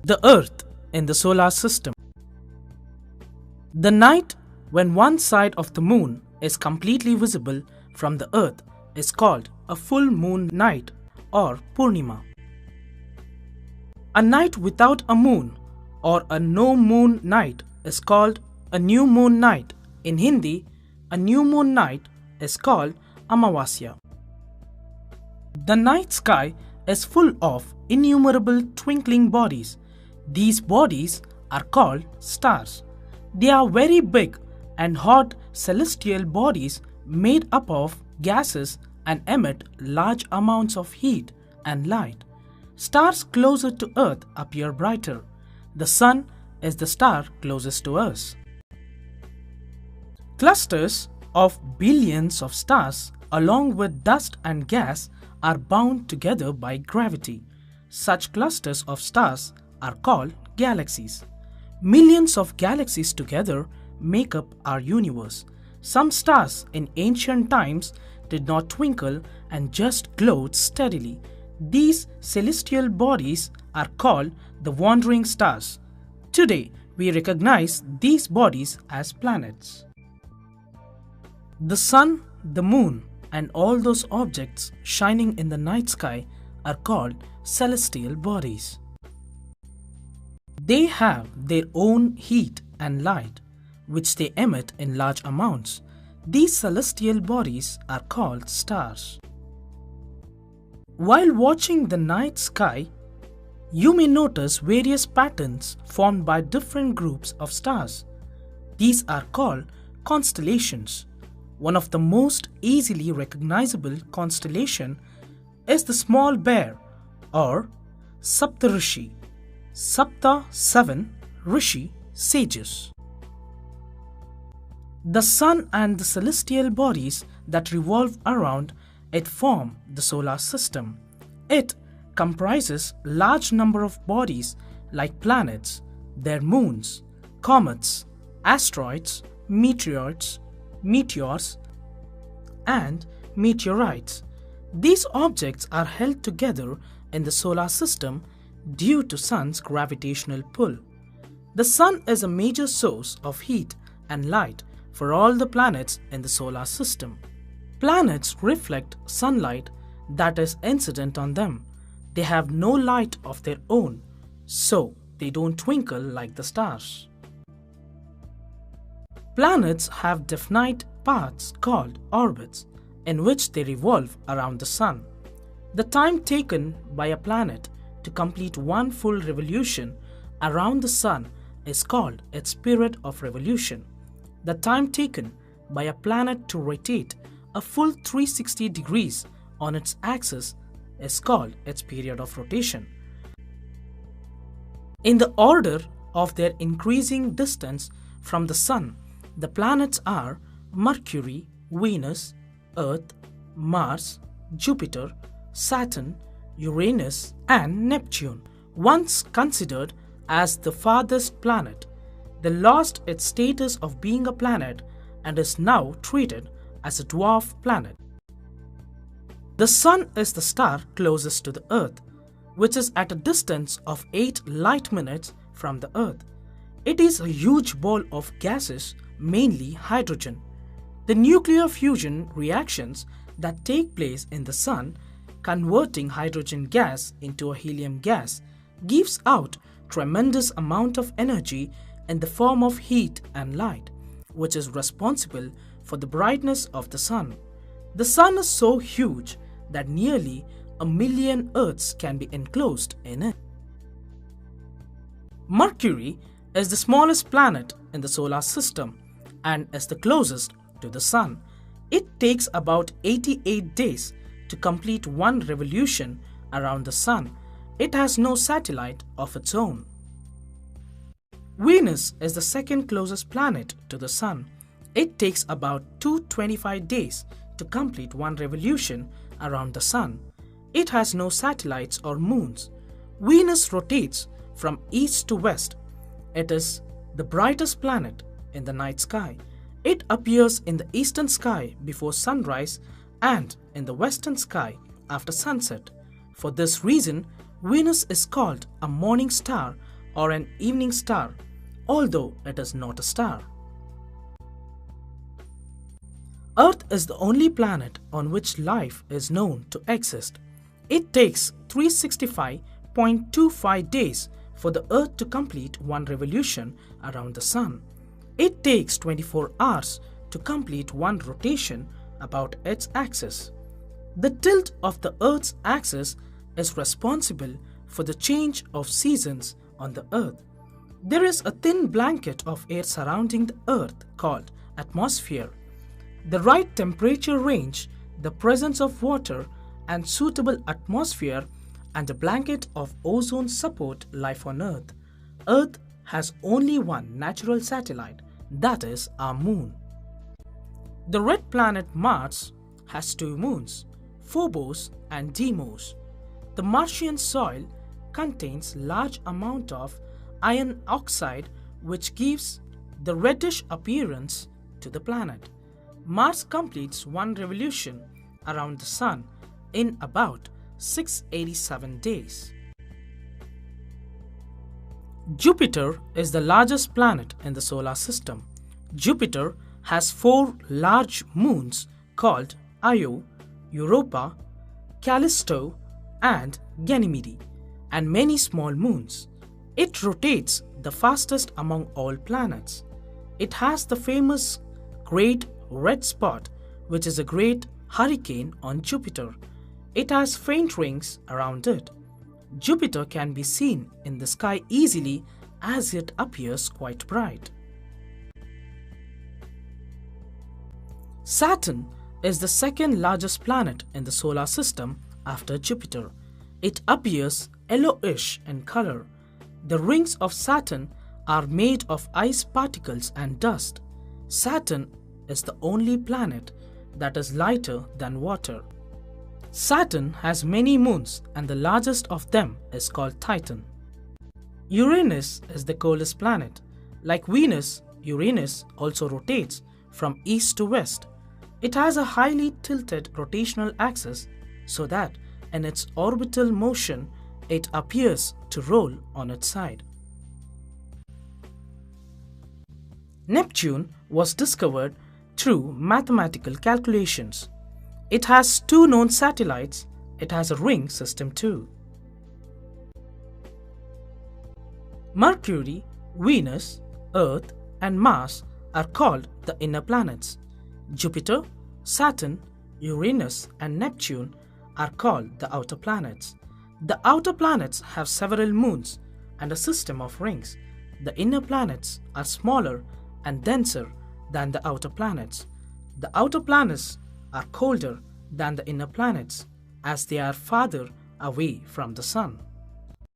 The Earth in the solar system. The night when one side of the moon is completely visible from the Earth is called a full moon night or Purnima. A night without a moon or a no moon night is called a new moon night. In Hindi, a new moon night is called Amavasya. The night sky is full of innumerable twinkling bodies. These bodies are called stars. They are very big and hot celestial bodies made up of gases and emit large amounts of heat and light. Stars closer to Earth appear brighter. The Sun is the star closest to us. Clusters of billions of stars along with dust and gas are bound together by gravity. Such clusters of stars are called galaxies. Millions of galaxies together make up our universe. Some stars in ancient times did not twinkle and just glowed steadily. These celestial bodies are called the wandering stars. Today, we recognize these bodies as planets. The sun, the moon, and all those objects shining in the night sky are called celestial bodies. They have their own heat and light, which they emit in large amounts. These celestial bodies are called stars. While watching the night sky, you may notice various patterns formed by different groups of stars. These are called constellations. One of the most easily recognizable constellation is the Small Bear or Saptarishi. Sapta 7, Rishi, sages. The sun and the celestial bodies that revolve around it form the solar system. It comprises large number of bodies like planets, their moons, comets, asteroids, meteors, and meteorites. These objects are held together in the solar system due to Sun's gravitational pull. The Sun is a major source of heat and light for all the planets in the solar system. Planets reflect sunlight that is incident on them. They have no light of their own, so they don't twinkle like the stars. Planets have definite paths called orbits in which they revolve around the Sun. The time taken by a planet to complete one full revolution around the Sun is called its period of revolution. The time taken by a planet to rotate a full 360 degrees on its axis is called its period of rotation. In the order of their increasing distance from the Sun, the planets are Mercury, Venus, Earth, Mars, Jupiter, Saturn, Uranus, and Neptune. Once considered as the farthest planet, they lost its status of being a planet and is now treated as a dwarf planet. The Sun is the star closest to the Earth, which is at a distance of 8 light minutes from the Earth. It is a huge ball of gases, mainly hydrogen. The nuclear fusion reactions that take place in the Sun, converting hydrogen gas into a helium gas, gives out tremendous amount of energy in the form of heat and light, which is responsible for the brightness of the Sun. The Sun is so huge that nearly 1,000,000 Earths can be enclosed in it. Mercury is the smallest planet in the solar system and is the closest to the Sun. It takes about 88 days to complete one revolution around the Sun. It has no satellite of its own. Venus is the second closest planet to the Sun. It takes about 225 days to complete one revolution around the Sun. It has no satellites or moons. Venus rotates from east to west. It is the brightest planet in the night sky. It appears in the eastern sky before sunrise and in the western sky after sunset. For this reason, Venus is called a morning star or an evening star, although it is not a star. Earth is the only planet on which life is known to exist. It takes 365.25 days for the Earth to complete one revolution around the Sun. It takes 24 hours to complete one rotation about its axis. The tilt of the Earth's axis is responsible for the change of seasons on the Earth. There is a thin blanket of air surrounding the Earth called atmosphere. The right temperature range, the presence of water and suitable atmosphere and a blanket of ozone support life on Earth. Earth has only one natural satellite, that is our moon. The red planet Mars has two moons, Phobos and Deimos. The Martian soil contains large amount of iron oxide which gives the reddish appearance to the planet. Mars completes one revolution around the Sun in about 687 days. Jupiter is the largest planet in the solar system. Jupiter has four large moons called Io, Europa, Callisto, and Ganymede, and many small moons. It rotates the fastest among all planets. It has the famous Great Red Spot, which is a great hurricane on Jupiter. It has faint rings around it. Jupiter can be seen in the sky easily as it appears quite bright. Saturn is the second largest planet in the solar system after Jupiter. It appears yellowish in color. The rings of Saturn are made of ice particles and dust. Saturn is the only planet that is lighter than water. Saturn has many moons and the largest of them is called Titan. Uranus is the coldest planet. Like Venus, Uranus also rotates from east to west. It has a highly tilted rotational axis so that in its orbital motion it appears to roll on its side. Neptune was discovered through mathematical calculations. It has two known satellites. It has a ring system too. Mercury, Venus, Earth, and Mars are called the inner planets. Jupiter, Saturn, Uranus, and Neptune are called the outer planets. The outer planets have several moons and a system of rings. The inner planets are smaller and denser than the outer planets. The outer planets are colder than the inner planets as they are farther away from the Sun.